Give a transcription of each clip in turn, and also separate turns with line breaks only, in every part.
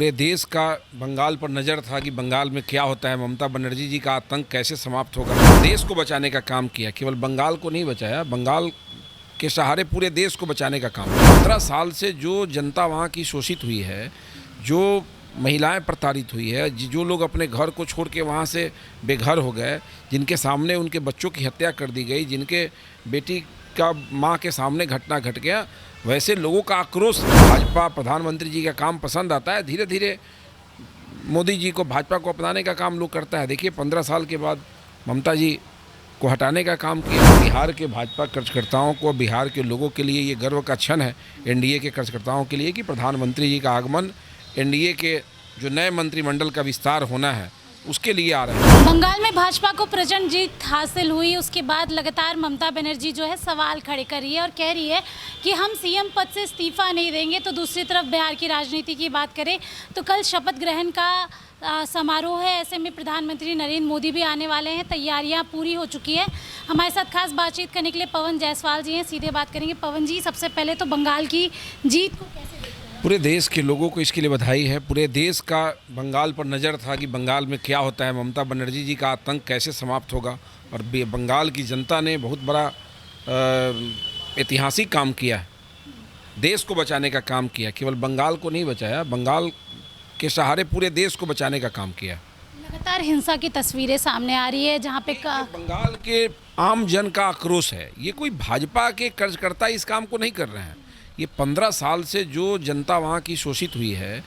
पूरे देश का बंगाल पर नज़र था कि बंगाल में क्या होता है, ममता बनर्जी जी का आतंक कैसे समाप्त होगा। देश को बचाने का काम किया, केवल बंगाल को नहीं बचाया, बंगाल के सहारे पूरे देश को बचाने का काम। 15 साल से जो जनता वहाँ की शोषित हुई है, जो महिलाएं प्रताड़ित हुई है, जो लोग अपने घर को छोड़ के वहाँ से बेघर हो गए, जिनके सामने उनके बच्चों की हत्या कर दी गई, जिनके बेटी का माँ के सामने घटना घट गया, वैसे लोगों का आक्रोश। भाजपा प्रधानमंत्री जी का काम पसंद आता है, धीरे धीरे मोदी जी को, भाजपा को अपनाने का काम लोग करता है। देखिए 15 साल के बाद ममता जी को हटाने का काम किया। बिहार के भाजपा कार्यकर्ताओं को, बिहार के लोगों के लिए ये गर्व का क्षण है, एनडीए के कार्यकर्ताओं के लिए, कि प्रधानमंत्री जी का आगमन, एनडीए के जो नए मंत्रिमंडल का विस्तार होना है, उसके लिए आ रहे हैं।
बंगाल में भाजपा को प्रचंड जीत हासिल हुई, उसके बाद लगातार ममता बनर्जी जो है सवाल खड़े कर रही है और कह रही है कि हम सीएम पद से इस्तीफा नहीं देंगे। तो दूसरी तरफ बिहार की राजनीति की बात करें तो कल शपथ ग्रहण का समारोह है, ऐसे में प्रधानमंत्री नरेंद्र मोदी भी आने वाले हैं, तैयारियां पूरी हो चुकी है। हमारे साथ खास बातचीत करने के लिए पवन जायसवाल जी हैं, सीधे बात करेंगे। पवन जी, सबसे पहले तो बंगाल की जीत को कैसे देखते हैं?
पूरे देश के लोगों को इसके लिए बधाई है। पूरे देश का बंगाल पर नज़र था कि बंगाल में क्या होता है, ममता बनर्जी जी का आतंक कैसे समाप्त होगा, और बंगाल की जनता ने बहुत बड़ा ऐतिहासिक काम किया है, देश को बचाने का काम किया। केवल बंगाल को नहीं बचाया, बंगाल के सहारे पूरे देश को बचाने का काम किया।
लगातार हिंसा की तस्वीरें सामने आ रही है, जहाँ पे
बंगाल के आम जन का आक्रोश है। ये कोई भाजपा के कार्यकर्ता इस काम को नहीं कर रहे हैं। ये 15 साल से जो जनता वहाँ की शोषित हुई है,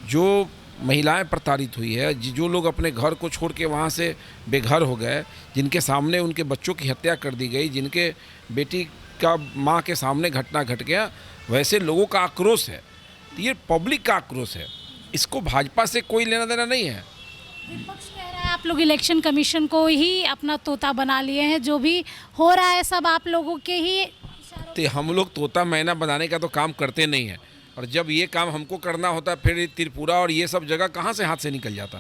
जो महिलाएं प्रताड़ित हुई है, जो लोग अपने घर को छोड़ के वहाँ से बेघर हो गए, जिनके सामने उनके बच्चों की हत्या कर दी गई, जिनके बेटी का माँ के सामने घटना घट गया, वैसे लोगों का आक्रोश है। ये पब्लिक का आक्रोश है, इसको भाजपा से कोई लेना देना नहीं है।
विपक्ष कह रहा है आप लोग इलेक्शन कमीशन को ही अपना तोता बना लिए हैं, जो भी हो रहा है सब आप लोगों के ही।
तो हम लोग तोता मैना बनाने का तो काम करते नहीं हैं, और जब ये काम हमको करना होता फिर त्रिपुरा और ये सब जगह कहाँ से हाथ से निकल जाता।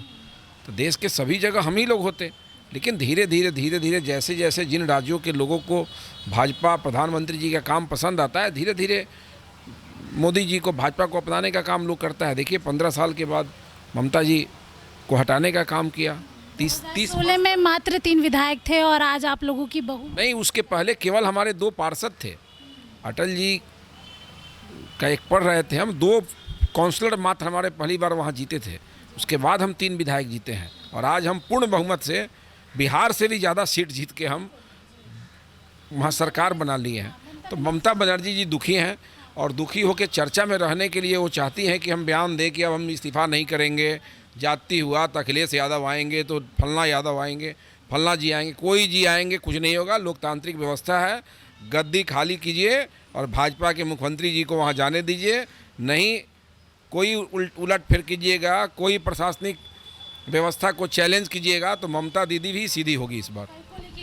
तो देश के सभी जगह हम ही लोग होते, लेकिन धीरे धीरे जैसे जैसे जिन राज्यों के लोगों को भाजपा प्रधानमंत्री जी का काम पसंद आता है, धीरे धीरे मोदी जी को, भाजपा को अपनाने का काम लोग करता है। देखिए 15 साल के बाद ममता जी को हटाने का काम किया।
2016 में मात्र 3 विधायक थे और आज आप लोगों की बहू
नहीं, उसके पहले केवल हमारे 2 पार्षद थे। अटल जी का एक पढ़ रहे थे हम, 2 काउंसलर मात्र हमारे पहली बार वहाँ जीते थे। उसके बाद हम 3 विधायक जीते हैं, और आज हम पूर्ण बहुमत से, बिहार से भी ज़्यादा सीट जीत के हम वहाँ सरकार बना लिए हैं। तो ममता बनर्जी जी दुखी हैं, और दुखी होकर चर्चा में रहने के लिए वो चाहती हैं कि हम बयान दें कि अब हम इस्तीफ़ा नहीं करेंगे, जाति हुआ तो अखिलेश यादव आएंगे, तो फलना यादव आएंगे, फलना जी आएंगे, कोई जी आएंगे, कुछ नहीं होगा। लोकतांत्रिक व्यवस्था है, गद्दी खाली कीजिए और भाजपा के मुख्यमंत्री जी को वहाँ जाने दीजिए। नहीं कोई उलट फिर कीजिएगा, कोई प्रशासनिक व्यवस्था को चैलेंज कीजिएगा, तो ममता दीदी भी सीधी होगी इस बार।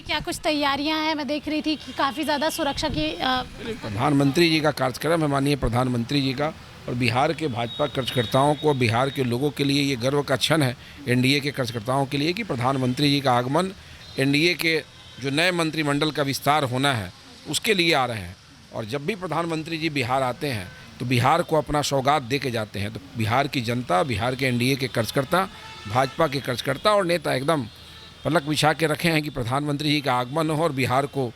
क्या कुछ तैयारियां हैं? मैं देख रही थी कि काफ़ी ज़्यादा सुरक्षा की
प्रधानमंत्री जी का कार्यक्रम है, माननीय प्रधानमंत्री जी का, और बिहार के भाजपा कार्यकर्ताओं को, बिहार के लोगों के लिए ये गर्व का क्षण है, एनडीए के कार्यकर्ताओं के लिए, कि प्रधानमंत्री जी का आगमन, एनडीए के जो नए मंत्रिमंडल का विस्तार होना है, उसके लिए आ रहे हैं। और जब भी प्रधानमंत्री जी बिहार आते हैं तो बिहार को अपना सौगात दे के जाते हैं। तो बिहार की जनता, बिहार के एनडीए के कार्यकर्ता, भाजपा के कार्यकर्ता और नेता एकदम पलक बिछा के रखे हैं कि प्रधानमंत्री जी का आगमन हो और बिहार को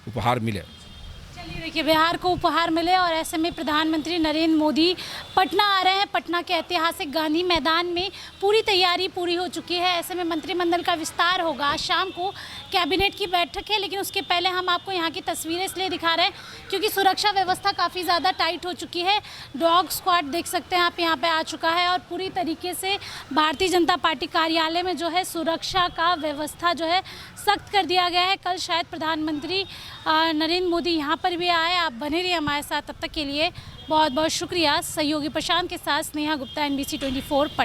उपहार मिले।
चलिए देखिए, बिहार को उपहार मिले, और ऐसे में प्रधानमंत्री नरेंद्र मोदी पटना आ रहे हैं। पटना के ऐतिहासिक गांधी मैदान में पूरी तैयारी पूरी हो चुकी है। ऐसे में मंत्रिमंडल का विस्तार होगा, शाम को कैबिनेट की बैठक है, लेकिन उसके पहले हम आपको यहाँ की तस्वीरें इसलिए दिखा रहे हैं क्योंकि सुरक्षा व्यवस्था काफ़ी ज़्यादा टाइट हो चुकी है। डॉग स्क्वाड देख सकते हैं आप, यहाँ पे आ चुका है, और पूरी तरीके से भारतीय जनता पार्टी कार्यालय में जो है सुरक्षा का व्यवस्था जो है सख्त कर दिया गया है। कल शायद प्रधानमंत्री नरेंद्र मोदी यहाँ पर भी आए। आप बने रहिए हमारे साथ, तब तक के लिए बहुत बहुत शुक्रिया। सहयोगी प्रशांत के साथ स्नेहा गुप्ता, NBC 24 पटना।